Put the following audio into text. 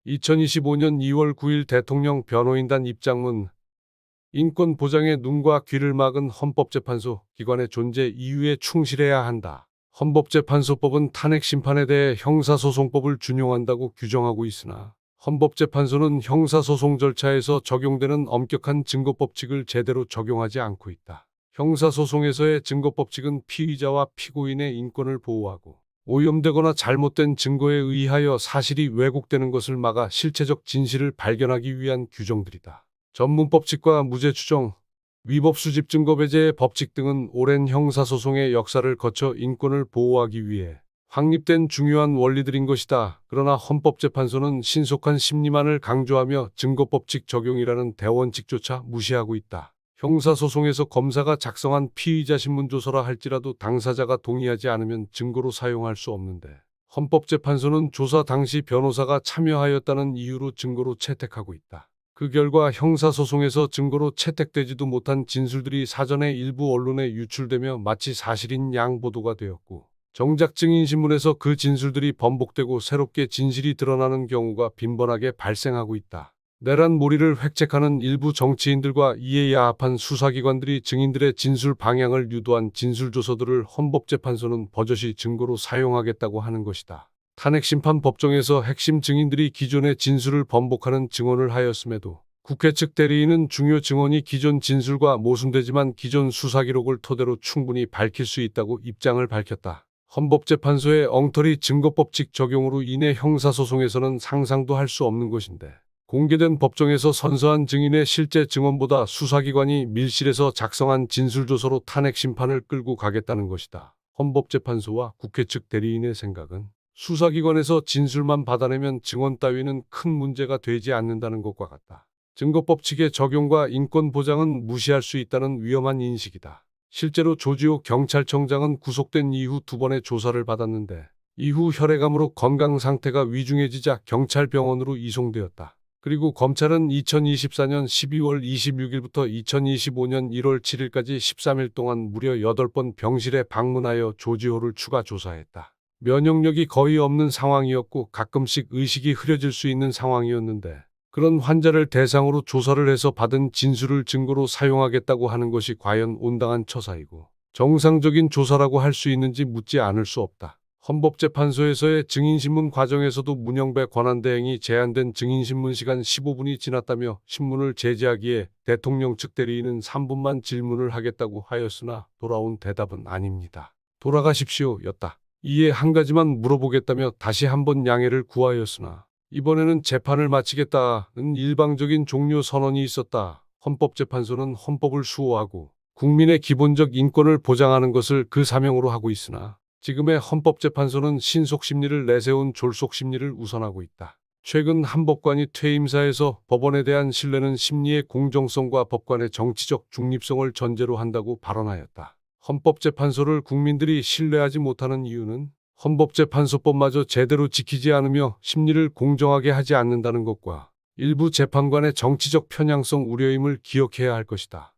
2025년 2월 9일 대통령 변호인단 입장문. 인권 보장에 눈과 귀를 막은 헌법재판소 기관의 존재 이유에 충실해야 한다. 헌법재판소법은 탄핵 심판에 대해 형사소송법을 준용한다고 규정하고 있으나 헌법재판소는 형사소송 절차에서 적용되는 엄격한 증거법칙을 제대로 적용하지 않고 있다. 형사소송에서의 증거법칙은 피의자와 피고인의 인권을 보호하고 오염되거나 잘못된 증거에 의하여 사실이 왜곡되는 것을 막아 실체적 진실을 발견하기 위한 규정들이다. 전문법칙과 무죄 추정, 위법 수집 증거 배제의 법칙 등은 오랜 형사소송의 역사를 거쳐 인권을 보호하기 위해 확립된 중요한 원리들인 것이다. 그러나 헌법재판소는 신속한 심리만을 강조하며 증거법칙 적용이라는 대원칙조차 무시하고 있다. 형사소송에서 검사가 작성한 피의자 신문조서라 할지라도 당사자가 동의하지 않으면 증거로 사용할 수 없는데 헌법재판소는 조사 당시 변호사가 참여하였다는 이유로 증거로 채택하고 있다. 그 결과 형사소송에서 증거로 채택되지도 못한 진술들이 사전에 일부 언론에 유출되며 마치 사실인 양 보도가 되었고 정작 증인신문에서 그 진술들이 번복되고 새롭게 진실이 드러나는 경우가 빈번하게 발생하고 있다. 내란 몰이를 획책하는 일부 정치인들과 이에 야합한 수사기관들이 증인들의 진술 방향을 유도한 진술조서들을 헌법재판소는 버젓이 증거로 사용하겠다고 하는 것이다. 탄핵심판 법정에서 핵심 증인들이 기존의 진술을 번복하는 증언을 하였음에도 국회 측 대리인은 중요 증언이 기존 진술과 모순되지만 기존 수사기록을 토대로 충분히 밝힐 수 있다고 입장을 밝혔다. 헌법재판소의 엉터리 증거법칙 적용으로 인해 형사소송에서는 상상도 할 수 없는 것인데 공개된 법정에서 선서한 증인의 실제 증언보다 수사기관이 밀실에서 작성한 진술조서로 탄핵심판을 끌고 가겠다는 것이다. 헌법재판소와 국회 측 대리인의 생각은 수사기관에서 진술만 받아내면 증언 따위는 큰 문제가 되지 않는다는 것과 같다. 증거법칙의 적용과 인권 보장은 무시할 수 있다는 위험한 인식이다. 실제로 조지호 경찰청장은 구속된 이후 2번의 조사를 받았는데 이후 혈액암으로 건강 상태가 위중해지자 경찰병원으로 이송되었다. 그리고 검찰은 2024년 12월 26일부터 2025년 1월 7일까지 13일 동안 무려 8번 병실에 방문하여 조지호를 추가 조사했다. 면역력이 거의 없는 상황이었고 가끔씩 의식이 흐려질 수 있는 상황이었는데 그런 환자를 대상으로 조사를 해서 받은 진술을 증거로 사용하겠다고 하는 것이 과연 온당한 처사이고 정상적인 조사라고 할 수 있는지 묻지 않을 수 없다. 헌법재판소에서의 증인신문 과정에서도 문영배 권한대행이 제한된 증인신문 시간 15분이 지났다며 신문을 제지하기에 대통령 측 대리인은 3분만 질문을 하겠다고 하였으나 돌아온 대답은 아닙니다. 돌아가십시오 였다. 이에 한 가지만 물어보겠다며 다시 한번 양해를 구하였으나 이번에는 재판을 마치겠다는 일방적인 종료 선언이 있었다. 헌법재판소는 헌법을 수호하고 국민의 기본적 인권을 보장하는 것을 그 사명으로 하고 있으나 지금의 헌법재판소는 신속심리를 내세운 졸속심리를 우선하고 있다. 최근 한 법관이 퇴임사에서 법원에 대한 신뢰는 심리의 공정성과 법관의 정치적 중립성을 전제로 한다고 발언하였다. 헌법재판소를 국민들이 신뢰하지 못하는 이유는 헌법재판소법마저 제대로 지키지 않으며 심리를 공정하게 하지 않는다는 것과 일부 재판관의 정치적 편향성 우려임을 기억해야 할 것이다.